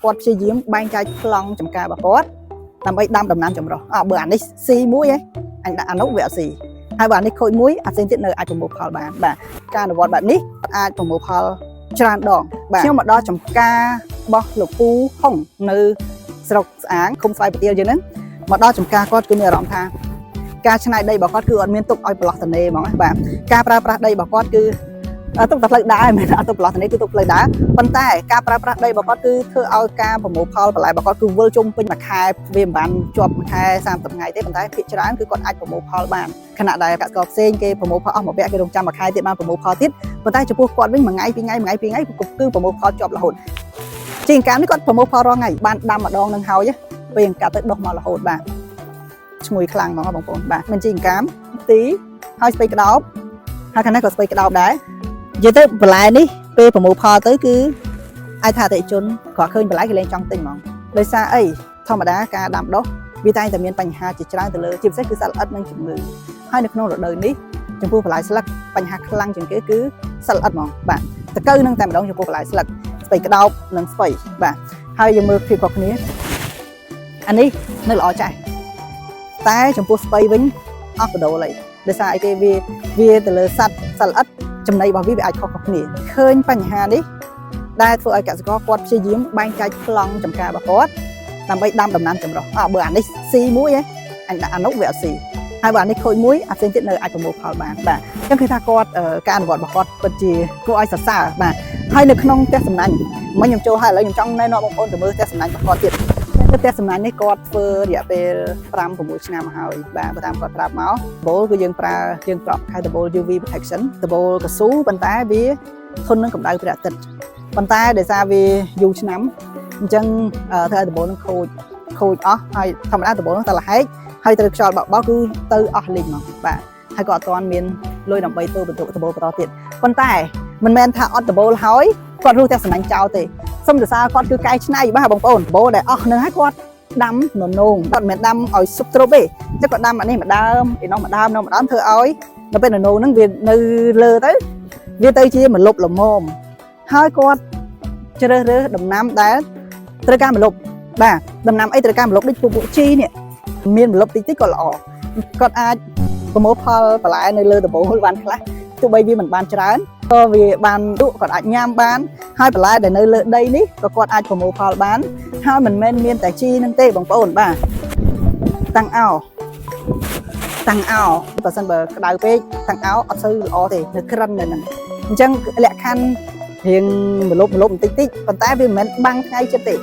គាត់ព្យាយាមបែងចែកប្លង់ចំការរបស់គាត់ដើម្បីដាំដំណាំចម្រុះបើអានេះស៊ីមួយឯងអញដាក់អានោះវាអត់ស៊ីហើយបើអានេះខូចមួយអាផ្សេងទៀតនៅអាចប្រមូលផលបានបាទការអនុវត្តបែបនេះអាចប្រមូលផលច្រើនដងបាទខ្ញុំមកដល់ចំការរបស់លោកពូហុងនៅស្រុកស្អាងឃុំស្វាយប្រទាលយើងហ្នឹងមកដល់ចំការគាត់គឺមានអារម្មណ៍ថាការច្នៃដីរបស់គាត់គឺអត់មានទុកឲ្យប្រឡោះតនេហ្មងបាទការប្រើប្រាស់ដីរបស់គាត់គឺទុកតែផ្លូវដើរមិនអត់ទុកប្រឡោះតនេគឺទុកផ្លូវដើរប៉ុន្តែការប្រើប្រាស់ដីរបស់គាត់គឺធ្វើឲ្យការប្រមូលផលបន្លែរបស់គាត់គឺវិលជុំពេញមួយខែវាមិនបានជាប់មួយខែ30ថ្ងៃទេប៉ុន្តែភាគច្រើនគឺគាត់អាចប្រមូលផលបានខណៈដែលកសិករផ្សេងគេប្រមូលផលអស់មួយពាក់គេរងចាំមួយខែទៀតបានប្រមូលផលទៀតប៉ុន្តែចំពោះគាត់វិញមួយថ្ងៃពីរថ្ងៃគឺប្រមូលផលជាប់រហូតជាងការនេះគាត់ប្រមូលផលរាល់ថ្ងៃបានដាំម្ដងនឹងហើយពេលកាត់ទៅដុះមករហូតបាទឈ្ងុយខ្លាំងហ្មងបងប្អូនបាទមិនជាងកាមទីហើយស្ពៃក្តោបហើយខាងនេះក៏ស្ពៃក្តោបដែរនិយាយទៅបន្លែនេះពេលប្រមូលផលទៅគឺអាចថាអតិថិជនគាត់ឃើញបន្លែគេលែងចង់ទិញហ្មងដោយសារអីធម្មតាការដាំដុះវាតែងតែមានបញ្ហាជាច្រើនទៅលើជាពិសេសគឺសត្វល្អិតនិងជំងឺហើយនៅក្នុងរដូវនេះចំពោះបន្លែស្លឹកបញ្ហាខ្លាំងជាងគេគឺសត្វល្អិតហ្មងបាទតកៅនឹងតែម្ដងចំពោះបន្លែស្លឹកស្ពៃក្តោបនិងស្ពៃបាទហើយយើងមើលភាពខុសគ្នាអានេះនៅល្អចាស់តែចំពោះស្ពៃវិញអស់បដូរហើយដោយសារអីគេវាទៅលើសត្វល្អិតចំណីរបស់វាអាចខុសៗគ្នាឃើញបញ្ហានេះដែលធ្វើឲ្យកសិករគាត់ព្យាយាមបែងចែកប្លង់ចំការរបស់គាត់ដើម្បីដាំដំណាំចម្រុះបើអានេះស៊ីមួយឯងអញដាក់អានោះវាអត់ស៊ីហើយបើអានេះខូចមួយអាផ្សេងទៀតនៅអាចប្រមូលផលបានបាទអញ្ចឹងគឺថាគាត់ការអនុវត្តរបស់គាត់ពិតជាគួរឲ្យសរសើរបាទហើយនៅក្នុងផ្ទះសំណាញ់មិញខ្ញុំចូលហើយឥឡូវខ្ញុំចង់ណែនាំបងប្អូនទៅមើលផ្ទះសំណាញ់របស់គាត់ទៀតផ្ទះសំណាញ់នេះគាត់ធ្វើរយៈពេល 5-6 ឆ្នាំមកហើយបាទតាមគាត់ប្រាប់មកដបូលគឺយើងប្រើខែដបូល UV protection ដបូលកស៊ូប៉ុន្តែវាធន់នឹងកម្ដៅព្រះអាទិត្យប៉ុន្តែដោយសារវាយូរឆ្នាំអញ្ចឹងធ្វើឲ្យដបូលនឹងខូចអស់ហើយធម្មតាដបូលនឹងតែលហែកហើយត្រូវខ្យល់បោកគឺទៅអស់លីងមកបាទហើយក៏អត់ទាន់មានលុយដើម្បីធ្វើបន្ទុកដបូលបន្តទៀតប៉ុន្តែមិនមែនថាអត់ដបូលហើយគាត់រស់តែសំណាញ់ចោលទេសុំសរសើរគាត់គឺកែច្នៃបាទបងប្អូនដបូលដែលអស់នឹងហើយគាត់ដាំននងគាត់មិនមែនដាំឲ្យសុបទ្រុបទេចឹងគាត់ដាំអានេះម្ដងឯនោះម្ដងធ្វើឲ្យដល់ពេលននងហ្នឹងវានៅលើទៅវាទៅជាម្លប់ល្មមហើយគាត់ជ្រើសរើសដំណាំដែលត្រូវការម្លប់បាទដំណាំអីត្រូវការម្លប់ដូចពួកជីនេះមានម្លប់តិចក៏ល្អគាត់អាចប្រមូលផលបន្លែនៅលើដបូលបានខ្លះទោះបីវាមិនបានច្រើនក៏វាបានលក់គាត់អាចញ៉ាំបានហើយបន្លែដែលនៅលើដីនេះក៏គាត់អាចប្រមូលផលបានហើយមិនមែនមានតែជីនឹងទេបងប្អូនបាទតាំងអោបើសិនបើក្តៅពេកតាំងអោអត់សូវល្អទេនៅក្រិននៅហ្នឹងអញ្ចឹងលក្ខខណ្ឌរៀងម្លប់បន្តិចប៉ុន្តែវាមិនមែនបាំងថ្ងៃចិត្តទេ